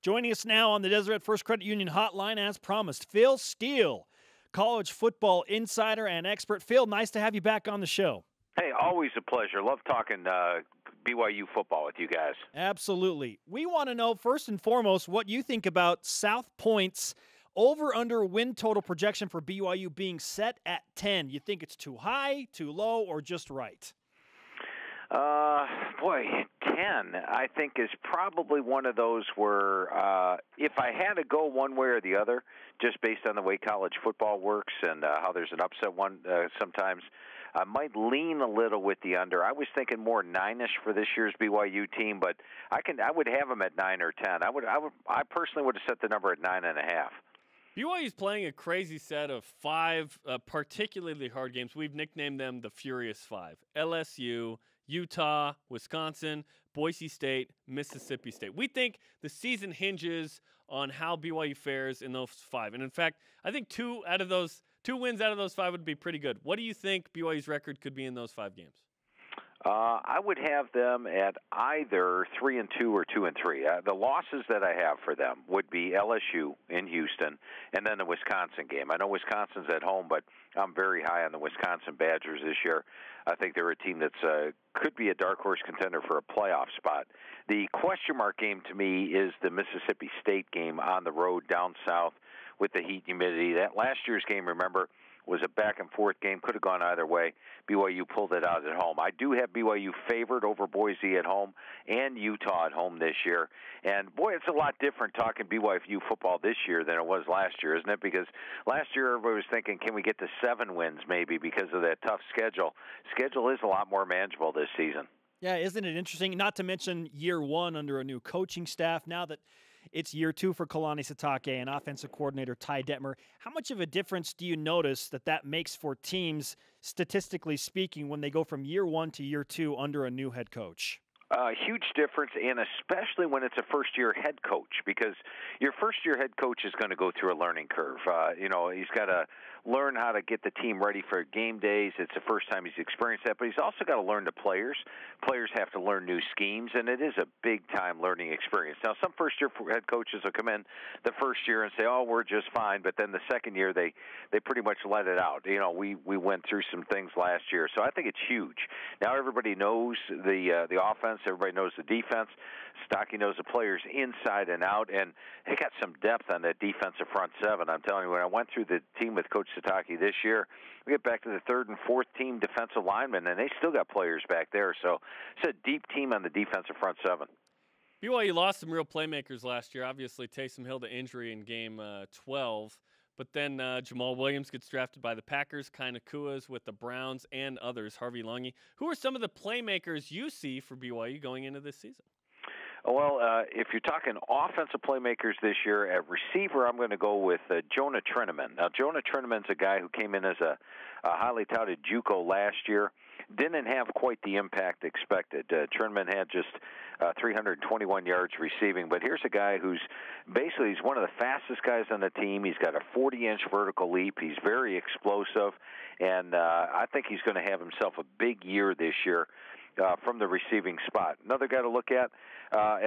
Joining us now on the Deseret First Credit Union hotline, as promised, Phil Steele, college football insider and expert. Phil, nice to have you back on the show. Hey, always a pleasure. Love talking BYU football with you guys. Absolutely. We want to know, first and foremost, what you think about South Point's over-under win total projection for BYU being set at 10. You think it's too high, too low, or just right? 10, I think, is probably one of those where if I had to go one way or the other, just based on the way college football works and how there's an upset one sometimes, I might lean a little with the under. I was thinking more 9-ish for this year's BYU team, but I would have them at 9 or 10. I personally would have set the number at 9.5. BYU's playing a crazy set of 5 particularly hard games. We've nicknamed them the Furious 5. LSU, Utah, Wisconsin, Boise State, Mississippi State. We think the season hinges on how BYU fares in those 5. And in fact, I think 2 wins out of those 5 would be pretty good. What do you think BYU's record could be in those 5 games? I would have them at either 3-2 or 2-3. The losses that I have for them would be LSU in Houston and then the Wisconsin game. I know Wisconsin's at home, but I'm very high on the Wisconsin Badgers this year. I think they're a team that's could be a dark horse contender for a playoff spot. The question mark game to me is the Mississippi State game on the road down south with the heat and humidity. That last year's game, remember, was a back-and-forth game, could have gone either way. BYU pulled it out at home. I do have BYU favored over Boise at home and Utah at home this year. And, boy, it's a lot different talking BYU football this year than it was last year, isn't it? Because last year everybody was thinking, can we get to 7 wins maybe because of that tough schedule? Schedule is a lot more manageable this season. Yeah, isn't it interesting? Not to mention year 1 under a new coaching staff. Now that it's year 2 for Kalani Sitake and offensive coordinator Ty Detmer. How much of a difference do you notice that makes for teams, statistically speaking, when they go from year 1 to year 2 under a new head coach? Huge difference, and especially when it's a first-year head coach, because your first-year head coach is going to go through a learning curve. He's got to learn how to get the team ready for game days. It's the first time he's experienced that, but he's also got to learn the players. Players have to learn new schemes, and it is a big-time learning experience. Now, some first-year head coaches will come in the first year and say, oh, we're just fine, but then the second year they pretty much let it out. We went through some things last year, so I think it's huge. Now everybody knows the offense. Everybody knows the defense. Stocky knows the players inside and out, and they got some depth on that defensive front 7. I'm telling you, when I went through the team with Coach Sitake this year, we get back to the 3rd and 4th team defensive linemen, and they still got players back there. So it's a deep team on the defensive front 7. BYU lost some real playmakers last year. Obviously, Taysom Hill to injury in game 12. But then Jamal Williams gets drafted by the Packers, Kai Nakua's with the Browns, and others, Harvey Lungi. Who are some of the playmakers you see for BYU going into this season? Well, if you're talking offensive playmakers this year, at receiver, I'm going to go with Jonah Trineman. Now, Jonah Trineman's a guy who came in as a highly touted JUCO last year. Didn't have quite the impact expected. Trineman had just 321 yards receiving, but here's a guy who's basically he's one of the fastest guys on the team. He's got a 40-inch vertical leap. He's very explosive, and I think he's going to have himself a big year this year from the receiving spot. Another guy to look at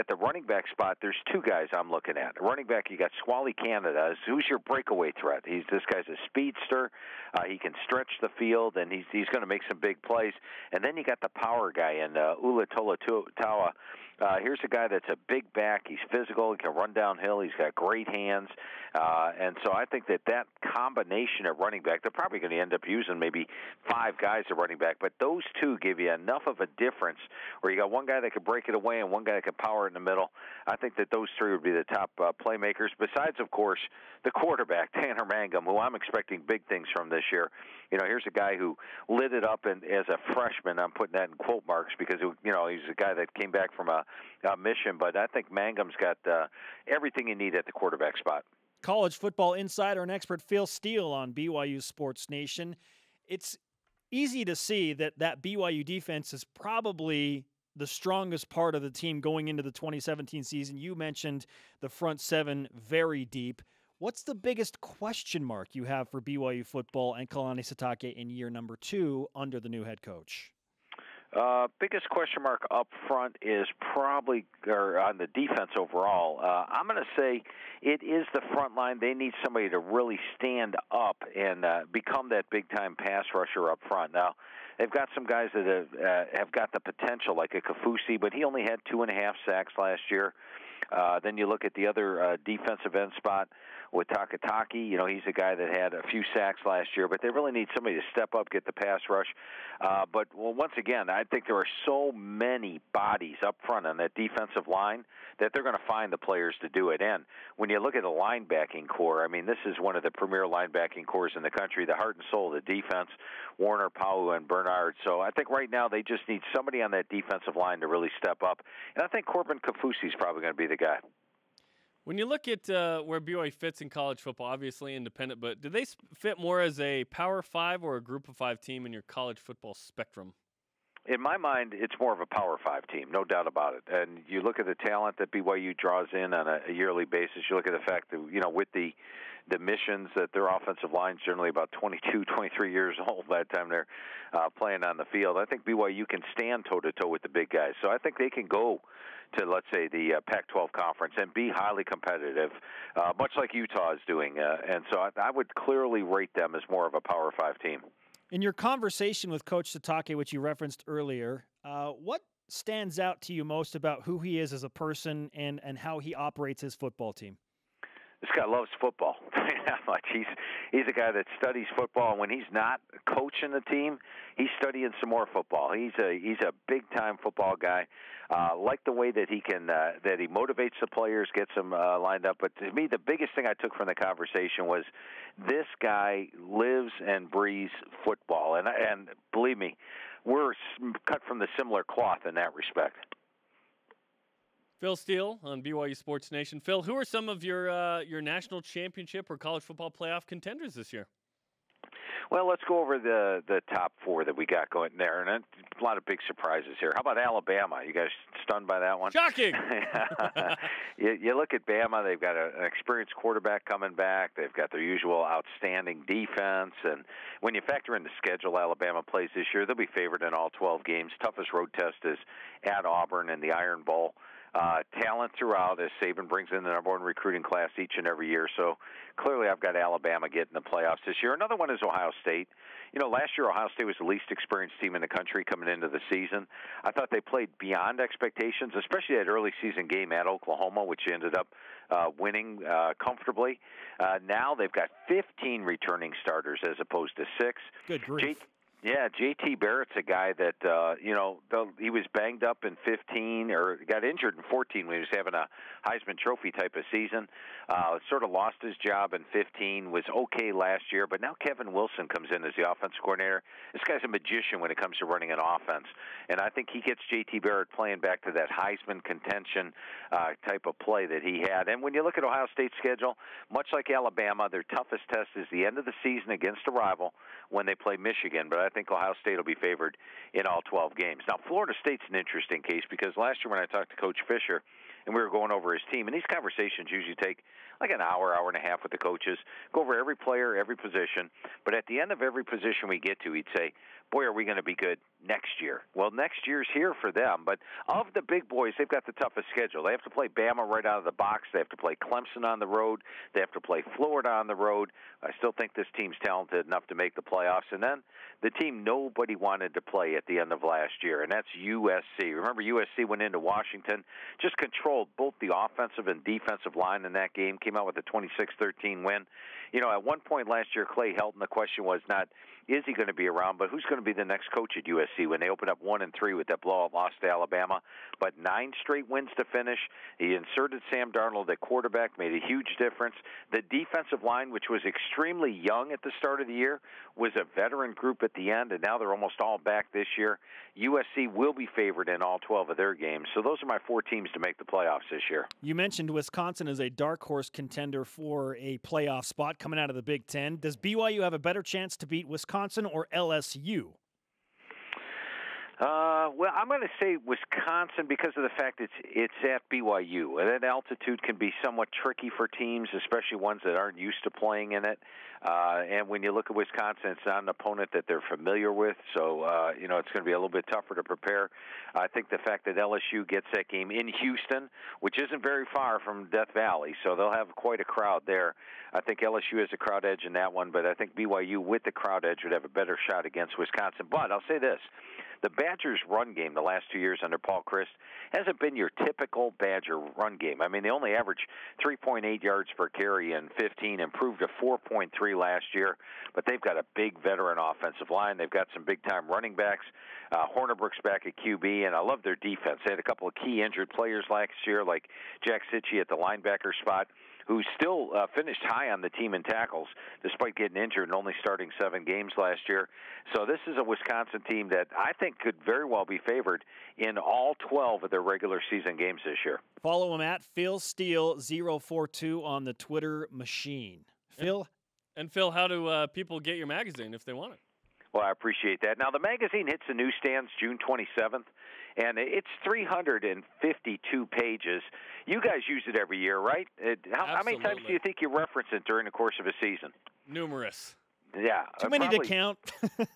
the running back spot, there's 2 guys I'm looking at. Running back, you got Squally Canada, who's your breakaway threat. This guy's a speedster. He can stretch the field, and he's going to make some big plays. And then you got the power guy in Ula Tolatawa. Here's a guy that's a big back. He's physical. He can run downhill. He's got great hands. And so I think that combination of running back, they're probably going to end up using maybe 5 guys at running back, but those 2 give you enough of a difference where you got one guy that could break it away and one guy that could power it in the middle. I think that those 3 would be the top playmakers, besides, of course, the quarterback, Tanner Mangum, who I'm expecting big things from this year. Here's a guy who lit it up as a freshman. I'm putting that in quote marks because, he's a guy that came back from a mission, but I think Mangum's got everything you need at the quarterback spot. College football insider and expert Phil Steele on BYU Sports Nation. It's easy to see that BYU defense is probably the strongest part of the team going into the 2017 season. You mentioned the front 7 very deep. What's the biggest question mark you have for BYU football and Kalani Sitake in year number 2 under the new head coach? Biggest question mark up front is probably on the defense overall. I'm going to say it is the front line. They need somebody to really stand up and become that big-time pass rusher up front. Now, they've got some guys that have got the potential, like a Kafusi, but he only had 2.5 sacks last year. Then you look at the other defensive end spot with Takataki. You know, he's a guy that had a few sacks last year, but they really need somebody to step up, get the pass rush. But once again, I think there are so many bodies up front on that defensive line that they're going to find the players to do it. And when you look at the linebacking core, I mean, this is one of the premier linebacking cores in the country, the heart and soul of the defense, Warner, Pau, and Bernard. So I think right now they just need somebody on that defensive line to really step up. And I think Corbin Kafusi is probably going to be the guy. When you look at where BYU fits in college football, obviously independent, but do they fit more as a Power 5 or a Group of 5 team in your college football spectrum? In my mind, it's more of a Power 5 team, no doubt about it. And you look at the talent that BYU draws in on a yearly basis. You look at the fact that, you know, with the missions that their offensive line is generally about 22, 23 years old by the time they're playing on the field. I think BYU can stand toe-to-toe with the big guys. So I think they can go to, let's say, the Pac-12 conference and be highly competitive, much like Utah is doing. And so I would clearly rate them as more of a Power 5 team. In your conversation with Coach Sitake, which you referenced earlier, what stands out to you most about who he is as a person and how he operates his football team? This guy loves football. He's a guy that studies football, and when he's not coaching the team, he's studying some more football. He's a big time football guy. Like the way that he can that he motivates the players, gets them lined up. But to me, the biggest thing I took from the conversation was this guy lives and breathes football, and believe me, we're cut from the similar cloth in that respect. Phil Steele on BYU Sports Nation. Phil, who are some of your national championship or college football playoff contenders this year? Well, let's go over the top 4 that we got going there, and a lot of big surprises here. How about Alabama? You guys stunned by that one? Shocking! You look at Bama, they've got an experienced quarterback coming back. They've got their usual outstanding defense, and when you factor in the schedule Alabama plays this year, they'll be favored in all 12 games. Toughest road test is at Auburn in the Iron Bowl. Talent throughout as Saban brings in the number 1 recruiting class each and every year. So clearly I've got Alabama getting the playoffs this year. Another one is Ohio State. You know, last year Ohio State was the least experienced team in the country coming into the season. I thought they played beyond expectations, especially that early season game at Oklahoma, which ended up winning comfortably. Now they've got 15 returning starters as opposed to 6. Good grief. Yeah, J.T. Barrett's a guy that, he was banged up in 15 or got injured in 14 when he was having a Heisman Trophy type of season. Sort of lost his job in 15, was okay last year, but now Kevin Wilson comes in as the offensive coordinator. This guy's a magician when it comes to running an offense, and I think he gets J.T. Barrett playing back to that Heisman contention type of play that he had. And when you look at Ohio State's schedule, much like Alabama, their toughest test is the end of the season against a rival when they play Michigan, but I think Ohio State will be favored in all 12 games. Now, Florida State's an interesting case because last year when I talked to Coach Fisher and we were going over his team, and these conversations usually take like an hour, hour and a half with the coaches, go over every player, every position, but at the end of every position we get to, he'd say, boy, are we going to be good next year. Well, next year's here for them, but of the big boys, they've got the toughest schedule. They have to play Bama right out of the box. They have to play Clemson on the road. They have to play Florida on the road. I still think this team's talented enough to make the playoffs. And then the team nobody wanted to play at the end of last year, and that's USC. Remember, USC went into Washington, just controlled both the offensive and defensive line in that game, came out with a 26-13 win. You know, at one point last year, Clay Helton, the question was not, is he going to be around, but who's going to be the next coach at USC when they opened up 1-3 with that blowout loss to Alabama. But 9 straight wins to finish. He inserted Sam Darnold at quarterback, made a huge difference. The defensive line, which was extremely young at the start of the year, was a veteran group at the end, and now they're almost all back this year. USC will be favored in all 12 of their games. So those are my 4 teams to make the playoffs this year. You mentioned Wisconsin as a dark horse contender for a playoff spot coming out of the Big Ten. Does BYU have a better chance to beat Wisconsin or LSU? Well, I'm going to say Wisconsin because of the fact it's at BYU. And that altitude can be somewhat tricky for teams, especially ones that aren't used to playing in it. And when you look at Wisconsin, it's not an opponent that they're familiar with, so it's going to be a little bit tougher to prepare. I think the fact that LSU gets that game in Houston, which isn't very far from Death Valley, so they'll have quite a crowd there. I think LSU has a crowd edge in that one, but I think BYU with the crowd edge would have a better shot against Wisconsin. But I'll say this. The Badgers' run game the last 2 years under Paul Chryst hasn't been your typical Badger run game. I mean, they only average 3.8 yards per carry in 15, improved to 4.3 last year, but they've got a big veteran offensive line. They've got some big-time running backs. Hornibrook's back at QB, and I love their defense. They had a couple of key injured players last year, like Jack Sitchie at the linebacker spot, who still finished high on the team in tackles despite getting injured and only starting 7 games last year. So this is a Wisconsin team that I think could very well be favored in all 12 of their regular season games this year. Follow him at Phil Steele 042 on the Twitter machine. Phil? And Phil, how do people get your magazine if they want it? Well, I appreciate that. Now, the magazine hits the newsstands June 27th, and it's 352 pages. You guys use it every year, right? How many times do you think you reference it during the course of a season? Numerous. Yeah. Too many to count.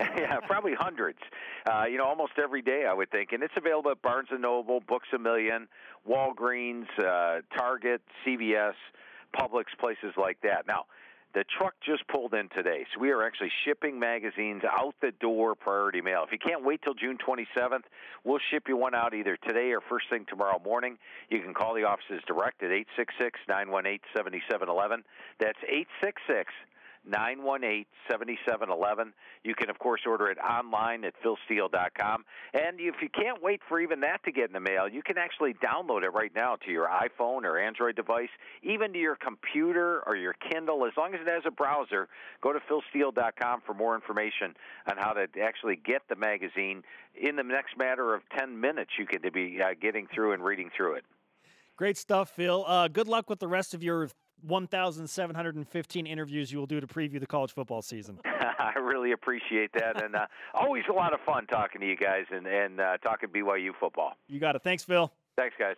Yeah, probably hundreds. Almost every day, I would think. And it's available at Barnes & Noble, Books A Million, Walgreens, Target, CVS, Publix, places like that. Now, the truck just pulled in today, so we are actually shipping magazines out the door, priority mail. If you can't wait till June 27th, we'll ship you one out either today or first thing tomorrow morning. You can call the offices direct at 866-918-7711. That's 866-918-7711. You can, of course, order it online at philsteele.com. And if you can't wait for even that to get in the mail, you can actually download it right now to your iPhone or Android device, even to your computer or your Kindle. As long as it has a browser, go to philsteele.com for more information on how to actually get the magazine. In the next matter of 10 minutes, you can be getting through and reading through it. Great stuff, Phil. Good luck with the rest of your 1,715 interviews you will do to preview the college football season. I really appreciate that, and always a lot of fun talking to you guys and talking BYU football. You got it. Thanks, Phil. Thanks, guys.